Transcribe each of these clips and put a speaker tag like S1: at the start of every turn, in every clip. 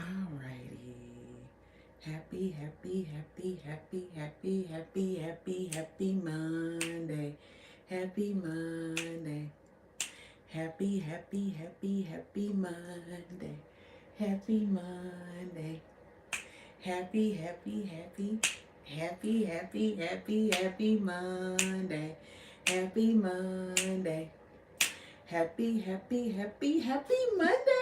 S1: Alrighty. Happy Monday. Happy Monday. Happy Monday. Happy Monday. Happy Monday. Happy Monday. Happy Monday.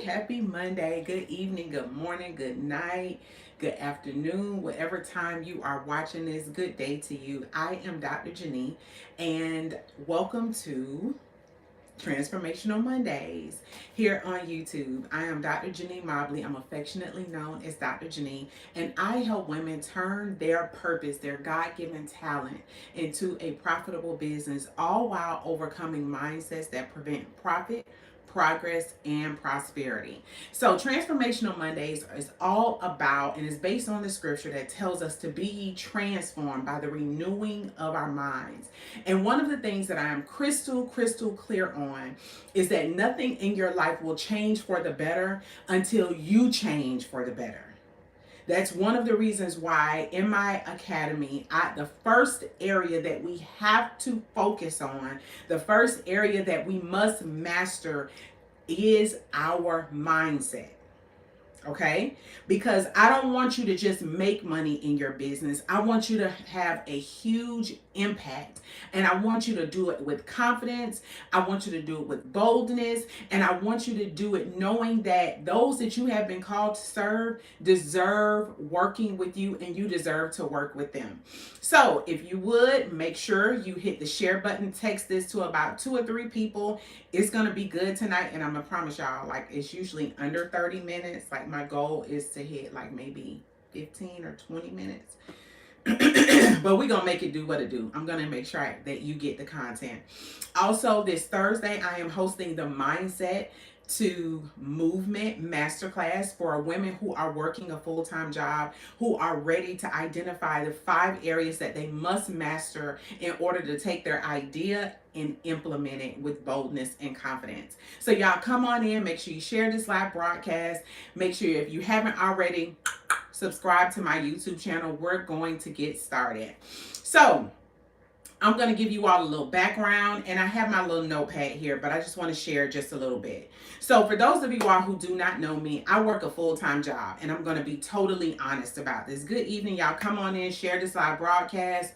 S1: Happy Monday. Good evening, good morning, good night, good afternoon, whatever time you are watching this. Good day to you. I am Dr. JaNee, and welcome to Transformational Mondays here on YouTube. I am Dr. JaNee Mobley. I'm affectionately known as Dr. JaNee, and I help women turn their purpose, their God-given talent, into a profitable business, all while overcoming mindsets that prevent profit, progress, and prosperity. So, Transformational Mondays is all about and is based on the scripture that tells us to be transformed by the renewing of our minds. And one of the things that I am crystal clear on is that nothing in your life will change for the better until you change for the better. That's one of the reasons why in my academy, the first area that we have to focus on, the first area that we must master is our mindset. Okay? Because I don't want you to just make money in your business. I want you to have a huge impact. And I want you to do it with confidence. I want you to do it with boldness. And I want you to do it knowing that those that you have been called to serve deserve working with you and you deserve to work with them. So if you would, make sure you hit the share button, text this to about 2 or 3 people. It's going to be good tonight. And I'm going to promise y'all, like, it's usually under 30 minutes. Like, my goal is to hit like maybe 15 or 20 minutes. But we're going to make it do what it do. I'm going to make sure that you get the content. Also, this Thursday, I am hosting the Mindset to Movement Masterclass for women who are working a full-time job, who are ready to identify the 5 areas that they must master in order to take their idea and implement it with boldness and confidence. So y'all come on in, make sure you share this live broadcast. Make sure if you haven't already, subscribe to my YouTube channel. We're going to get started. So I'm going to give you all a little background, and I have my little notepad here, but I just want to share just a little bit. So for those of you all who do not know me, I work a full-time job, and I'm going to be totally honest about this. Good evening, y'all. Come on in, share this live broadcast.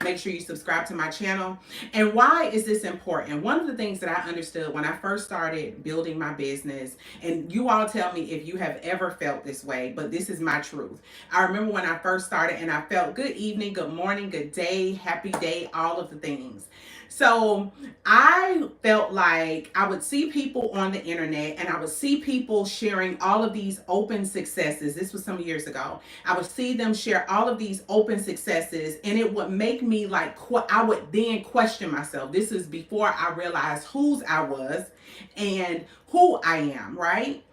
S1: Make sure you subscribe to my channel. And why is this important? One of the things that I understood when I first started building my business, and you all tell me if you have ever felt this way, but this is my truth. I remember when I first started and I felt good evening, good morning, good day, happy day, all of the things. So I felt like I would see people on the internet and I would see people sharing all of these open successes. This was some years ago. I would see them share all of these open successes, and it would make me like, I would then question myself. This is before I realized whose I was and who I am, right?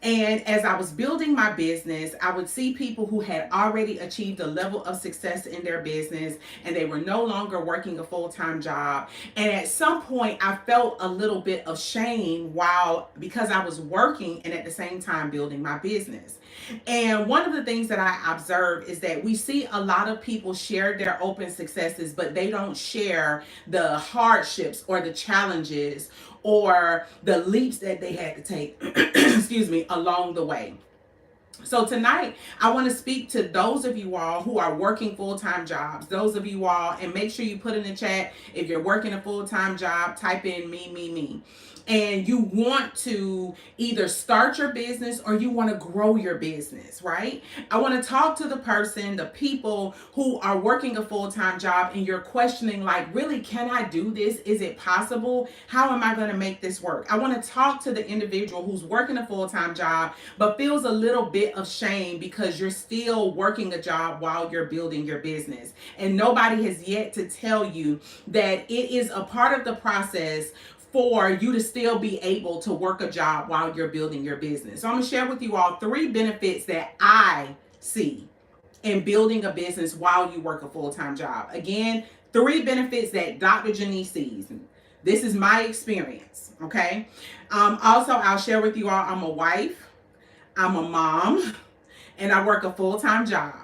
S1: And as I was building my business, I would see people who had already achieved a level of success in their business and they were no longer working a full-time job. And at some point, I felt a little bit of shame because I was working and at the same time building my business. And one of the things that I observed is that we see a lot of people share their open successes, but they don't share the hardships or the challenges or the leaps that they had to take, excuse me, along the way. So tonight, I want to speak to those of you all who are working full-time jobs. Those of you all, and make sure you put in the chat, if you're working a full-time job, type in me. And you want to either start your business or you want to grow your business, right? I want to talk to the people who are working a full-time job and you're questioning, like, really, can I do this? Is it possible? How am I going to make this work? I want to talk to the individual who's working a full-time job but feels a little bit of shame because you're still working a job while you're building your business. And nobody has yet to tell you that it is a part of the process for you to still be able to work a job while you're building your business. So I'm going to share with you all 3 benefits that I see in building a business while you work a full-time job. Again, 3 benefits that Dr. JaNee sees. This is my experience, okay? Also, I'll share with you all, I'm a wife. I'm a mom, and I work a full-time job.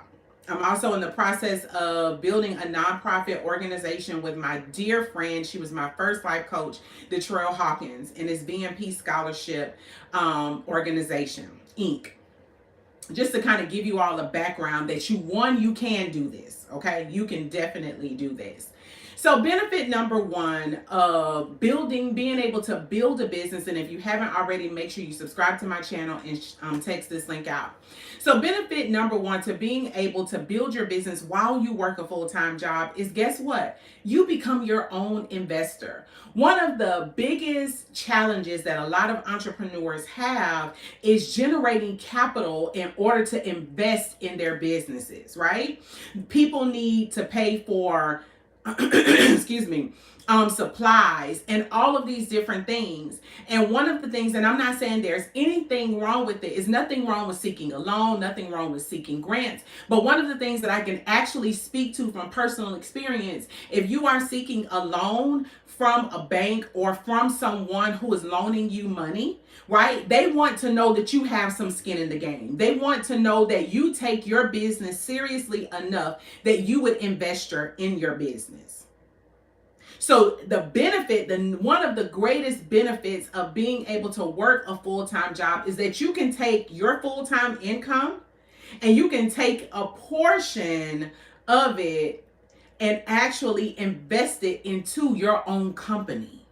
S1: I'm also in the process of building a nonprofit organization with my dear friend. She was my first life coach, Detrell Hawkins, and it's BNP Scholarship Organization, Inc. Just to kind of give you all a background that you can do this, okay? You can definitely do this. So benefit number one of being able to build a business, and if you haven't already, make sure you subscribe to my channel and text this link out. So benefit number one to being able to build your business while you work a full-time job is, guess what? You become your own investor. One of the biggest challenges that a lot of entrepreneurs have is generating capital in order to invest in their businesses, right? People need to pay for excuse me, supplies and all of these different things. And one of the things, and I'm not saying there's anything wrong with it, is nothing wrong with seeking a loan, nothing wrong with seeking grants. But one of the things that I can actually speak to from personal experience, if you are seeking a loan from a bank or from someone who is loaning you money, right? They want to know that you have some skin in the game. They want to know that you take your business seriously enough that you would invest in your business. So the benefit, one of the greatest benefits of being able to work a full-time job is that you can take your full-time income and you can take a portion of it and actually invest it into your own company,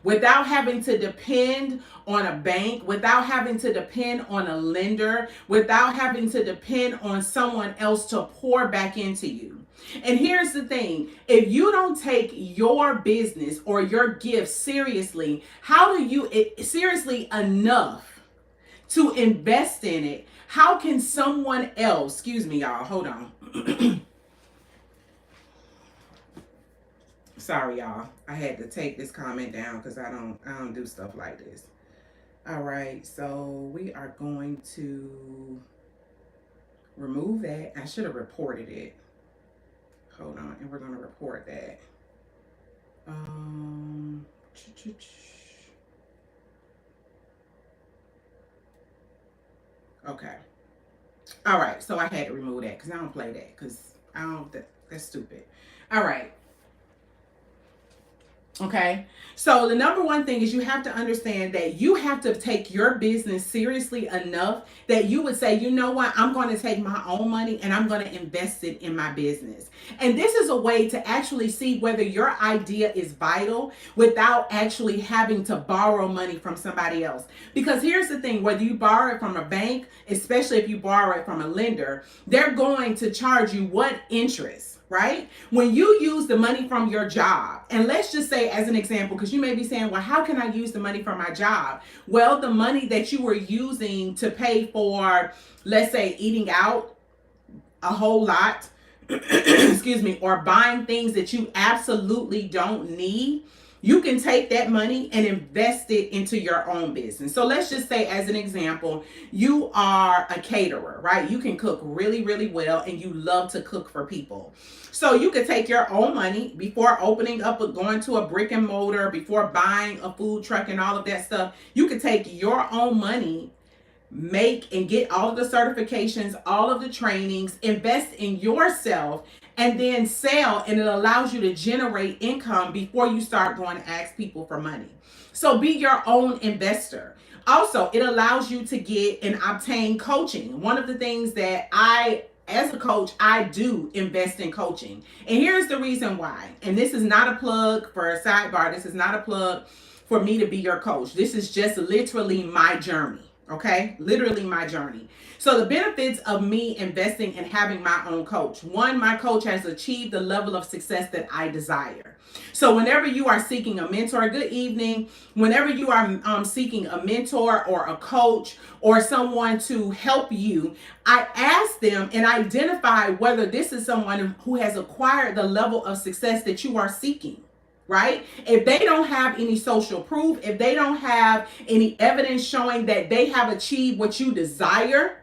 S1: without having to depend on a bank, without having to depend on a lender, without having to depend on someone else to pour back into you. And here's the thing, if you don't take your business or your gift seriously, how do you seriously enough to invest in it? How can someone else, excuse me y'all, hold on. Sorry, y'all. I had to take this comment down because I don't do stuff like this. All right, so we are going to remove that. I should have reported it. Hold on, and we're going to report that. Okay. All right, so I had to remove that because I don't play that because that's stupid. All right. Okay, so the number one thing is you have to understand that you have to take your business seriously enough that you would say, you know what, I'm going to take my own money and I'm going to invest it in my business. And this is a way to actually see whether your idea is vital without actually having to borrow money from somebody else. Because here's the thing, whether you borrow it from a bank, especially if you borrow it from a lender, they're going to charge you what interest? Right? When you use the money from your job, and let's just say as an example, because you may be saying, well, how can I use the money from my job? Well, the money that you were using to pay for, let's say, eating out a whole lot, excuse me, or buying things that you absolutely don't need, you can take that money and invest it into your own business. So let's just say, as an example, you are a caterer, right? You can cook really, really well and you love to cook for people. So you could take your own money before opening up or going to a brick and mortar, before buying a food truck and all of that stuff. You could take your own money, make and get all of the certifications, all of the trainings, invest in yourself, and then sell, and it allows you to generate income before you start going to ask people for money. So be your own investor. Also, it allows you to get and obtain coaching. One of the things that as a coach, I do invest in coaching. And here's the reason why. And this is not a plug for a sidebar. This is not a plug for me to be your coach. This is just literally my journey. Okay, literally my journey. So the benefits of me investing and having my own coach. One, my coach has achieved the level of success that I desire. So whenever you are seeking a mentor, good evening, whenever you are seeking a mentor or a coach or someone to help you, I ask them and identify whether this is someone who has acquired the level of success that you are seeking. Right? If they don't have any social proof, if they don't have any evidence showing that they have achieved what you desire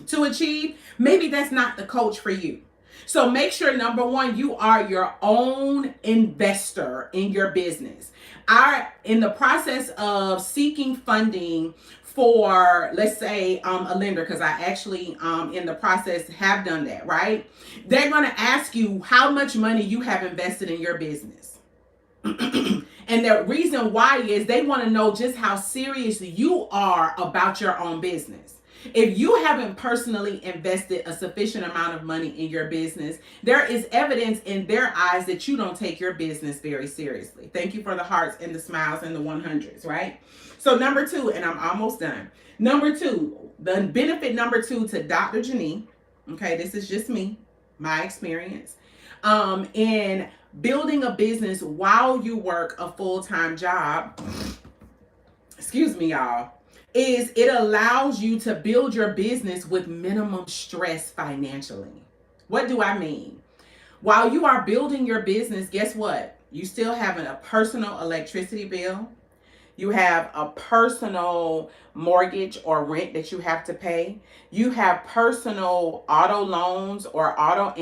S1: to achieve, maybe that's not the coach for you. So make sure, number one, you are your own investor in your business. In the process of seeking funding for, let's say, a lender, because I actually in the process have done that, right? They're going to ask you how much money you have invested in your business. And the reason why is they want to know just how serious you are about your own business. If you haven't personally invested a sufficient amount of money in your business, there is evidence in their eyes that you don't take your business very seriously. Thank you for the hearts and the smiles and the 100s, right? So number two, and I'm almost done. Number two, the benefit number two to Dr. JaNee, okay, this is just me, my experience, in building a business while you work a full-time job, excuse me, y'all, is it allows you to build your business with minimum stress financially. What do I mean? While you are building your business, guess what? You still have a personal electricity bill. You have a personal mortgage or rent that you have to pay. You have personal auto loans or auto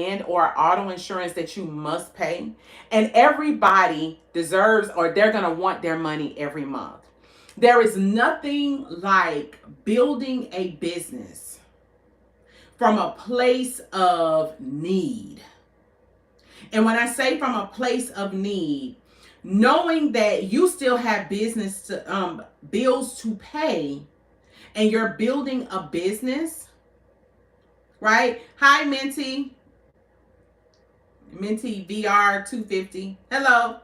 S1: insurance that you must pay. And everybody deserves, or they're going to want their money every month. There is nothing like building a business from a place of need. And when I say from a place of need, knowing that you still have business to bills to pay, and you're building a business, right? Hi, Minty VR 250. Hello.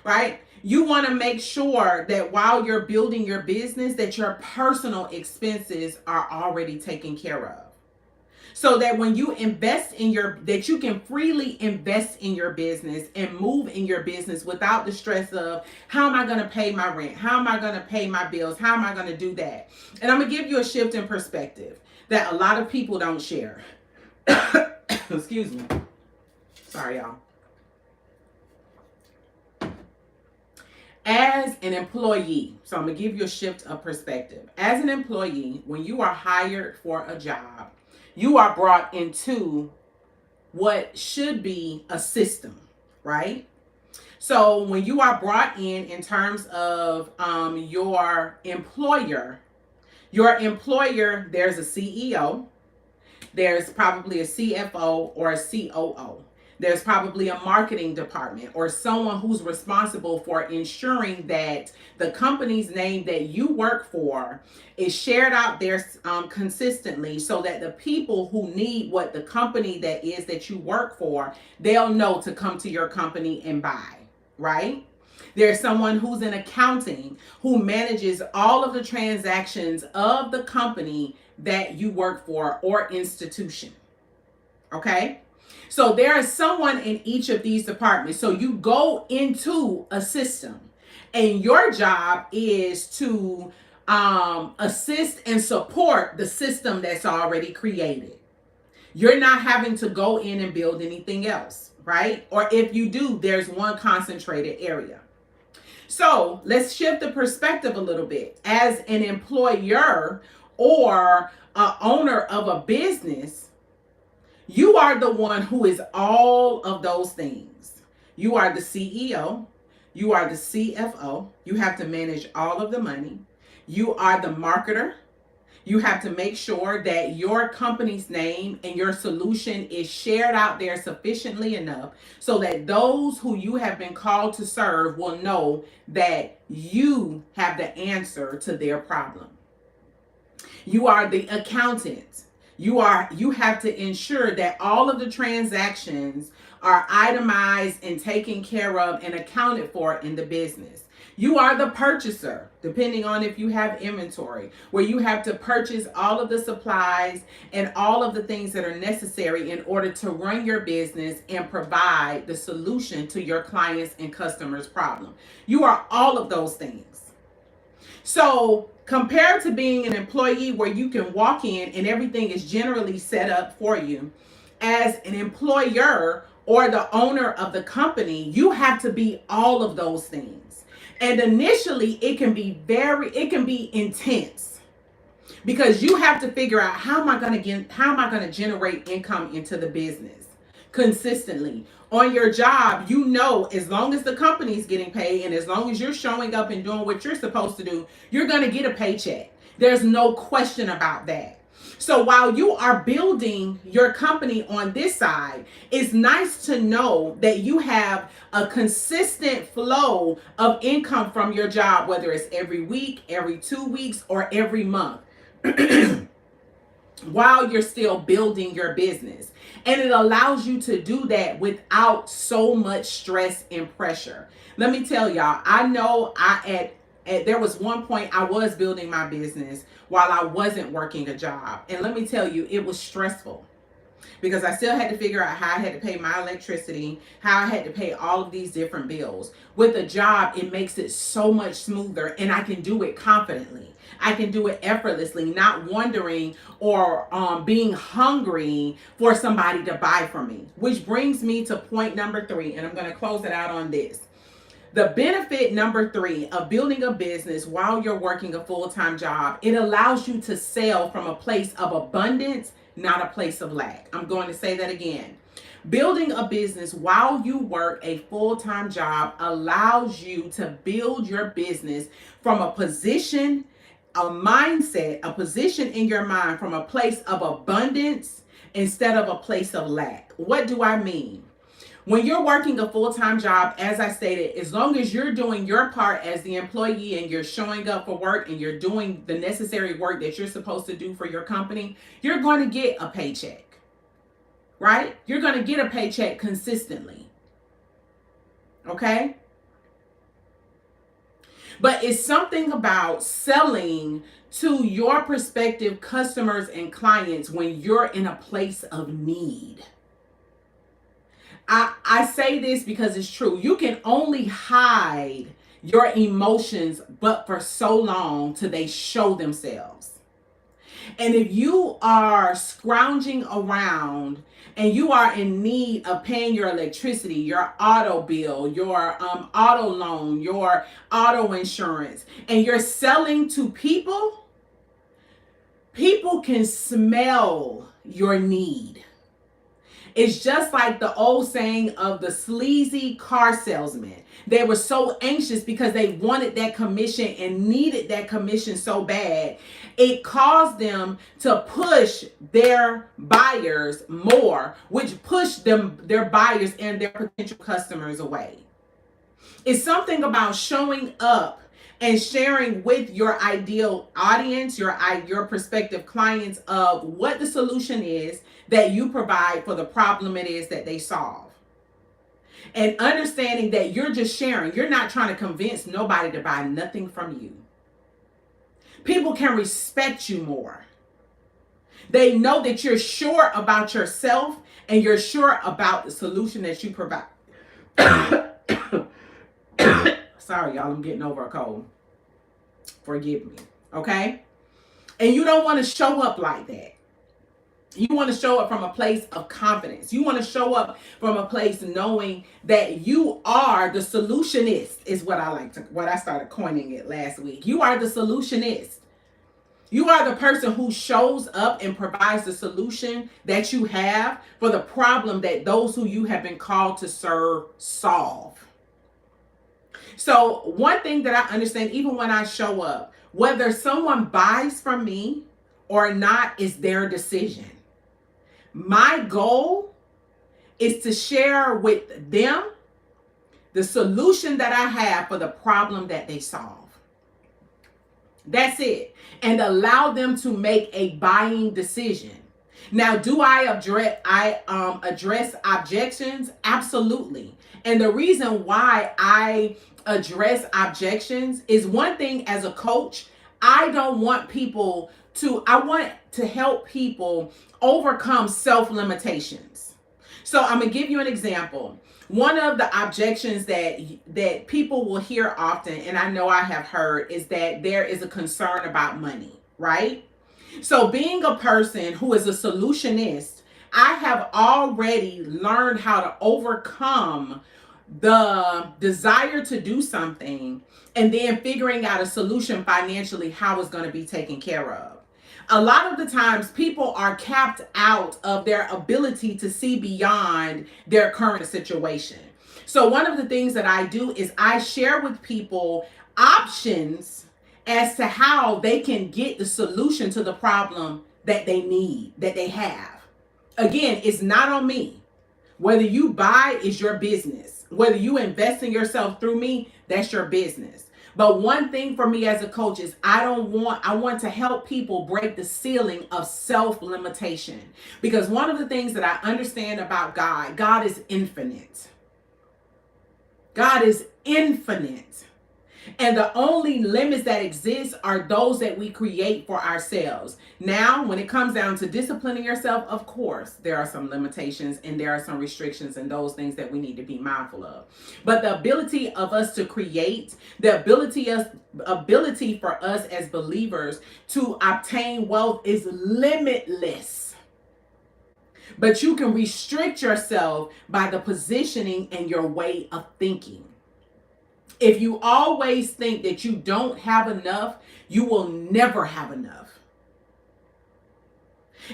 S1: Right? You want to make sure that while you're building your business, that your personal expenses are already taken care of. So that when you invest in that you can freely invest in your business and move in your business without the stress of, how am I going to pay my rent? How am I going to pay my bills? How am I going to do that? And I'm going to give you a shift in perspective that a lot of people don't share. Excuse me. Sorry, y'all. As an employee, so I'm going to give you a shift of perspective. As an employee, when you are hired for a job, you are brought into what should be a system, right? So when you are brought in terms of your employer, there's a CEO, there's probably a CFO or a COO. There's probably a marketing department or someone who's responsible for ensuring that the company's name that you work for is shared out there consistently, so that the people who need what the company that you work for, they'll know to come to your company and buy, right? There's someone who's in accounting who manages all of the transactions of the company that you work for or institution, okay? So there is someone in each of these departments. So you go into a system, and your job is to assist and support the system that's already created. You're not having to go in and build anything else, right? Or if you do, there's one concentrated area. So let's shift the perspective a little bit. As an employer or a owner of a business, you are the one who is all of those things. You are the CEO. You are the CFO. You have to manage all of the money. You are the marketer. You have to make sure that your company's name and your solution is shared out there sufficiently enough so that those who you have been called to serve will know that you have the answer to their problem. You are the accountant. You have to ensure that all of the transactions are itemized and taken care of and accounted for in the business. You are the purchaser, depending on if you have inventory, where you have to purchase all of the supplies and all of the things that are necessary in order to run your business and provide the solution to your clients' and customers' problem. You are all of those things. So compared to being an employee where you can walk in and everything is generally set up for you, as an employer or the owner of the company, you have to be all of those things. And initially it can be intense. because you have to figure out how am I going to generate income into the business consistently. On your job, you know, as long as the company's getting paid and as long as you're showing up and doing what you're supposed to do, you're going to get a paycheck. There's no question about that. So while you are building your company on this side, it's nice to know that you have a consistent flow of income from your job, whether it's every week, every 2 weeks, or every month, while you're still building your business. And it allows you to do that without so much stress and pressure. Let me tell y'all, I know there was one point I was building my business while I wasn't working a job. And let me tell you, it was stressful because I still had to figure out how I had to pay my electricity, how I had to pay all of these different bills. With a job, it makes it so much smoother and I can do it confidently. I can do it effortlessly, not wondering or being hungry for somebody to buy from me. Which brings me to point number 3, and I'm going to close it out on this. The benefit number 3 of building a business while you're working a full-time job, it allows you to sell from a place of abundance, not a place of lack. I'm going to say that again. Building a business while you work a full-time job allows you to build your business from a position, a mindset, a position in your mind from a place of abundance instead of a place of lack. What do I mean? When you're working a full-time job, as I stated, as long as you're doing your part as the employee and you're showing up for work and you're doing the necessary work that you're supposed to do for your company, you're going to get a paycheck, right? You're going to get a paycheck consistently, okay? But it's something about selling to your prospective customers and clients when you're in a place of need. I say this because it's true. You can only hide your emotions but for so long till they show themselves. And if you are scrounging around and you are in need of paying your electricity, your auto bill, your auto loan, your auto insurance, and you're selling to people, people can smell your need. It's just like the old saying of the sleazy car salesman. They were so anxious because they wanted that commission and needed that commission so bad. It caused them to push their buyers more, which pushed their buyers and their potential customers away. It's something about showing up and sharing with your ideal audience, your prospective clients, of what the solution is that you provide for the problem it is that they solve. And understanding that you're just sharing. You're not trying to convince nobody to buy nothing from you. People can respect you more. They know that you're sure about yourself and you're sure about the solution that you provide. Sorry, y'all, I'm getting over a cold. Forgive me, okay? And you don't want to show up like that. You want to show up from a place of confidence. You want to show up from a place knowing that you are the solutionist, is what I started coining it last week. You are the solutionist. You are the person who shows up and provides the solution that you have for the problem that those who you have been called to serve solve. So one thing that I understand, even when I show up, whether someone buys from me or not is their decision. My goal is to share with them the solution that I have for the problem that they solve. That's it. And allow them to make a buying decision. Now, do I address objections? Absolutely. And the reason why I address objections is, one thing, as a coach, I want to help people overcome self-limitations. So I'm going to give you an example. One of the objections that people will hear often, and I know I have heard, is that there is a concern about money, right? So being a person who is a solutionist, I have already learned how to overcome the desire to do something and then figuring out a solution financially, how it's going to be taken care of. A lot of the times people are capped out of their ability to see beyond their current situation. So one of the things that I do is I share with people options as to how they can get the solution to the problem that they need, that they have. Again, it's not on me. Whether you buy is your business. Whether you invest in yourself through me, that's your business. But one thing for me as a coach is I want to help people break the ceiling of self-limitation. Because one of the things that I understand about God, God is infinite. God is infinite. And the only limits that exist are those that we create for ourselves. Now, when it comes down to disciplining yourself, of course, there are some limitations and there are some restrictions and those things that we need to be mindful of. But the ability of us to create, the ability for us as believers to obtain wealth is limitless. But you can restrict yourself by the positioning and your way of thinking. If you always think that you don't have enough, you will never have enough.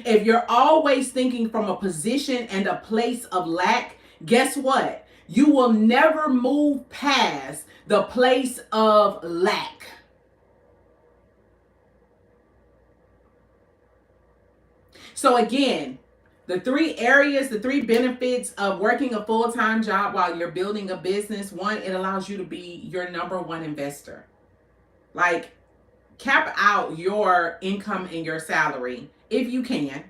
S1: If you're always thinking from a position and a place of lack, guess what? You will never move past the place of lack. So again, the three areas, the three benefits of working a full-time job while you're building a business. One, it allows you to be your number one investor. Like, cap out your income and your salary, if you can,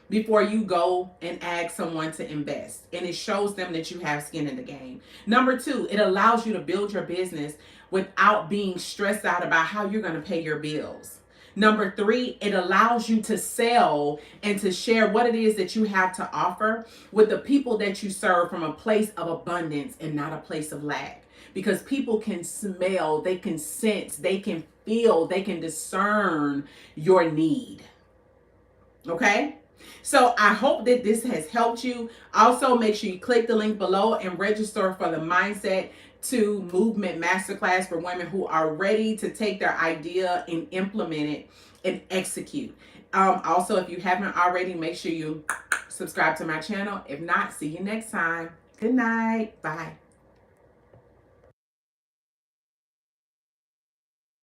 S1: before you go and ask someone to invest. And it shows them that you have skin in the game. Number two, it allows you to build your business without being stressed out about how you're going to pay your bills. Number three, it allows you to sell and to share what it is that you have to offer with the people that you serve from a place of abundance and not a place of lack. Because people can smell, they can sense, they can feel, they can discern your need. Okay? So I hope that this has helped you. Also, make sure you click the link below and register for the Mindset to Movement Masterclass for women who are ready to take their idea and implement it and execute. Also, if you haven't already, make sure you subscribe to my channel. If not, see you next time. Good night. Bye.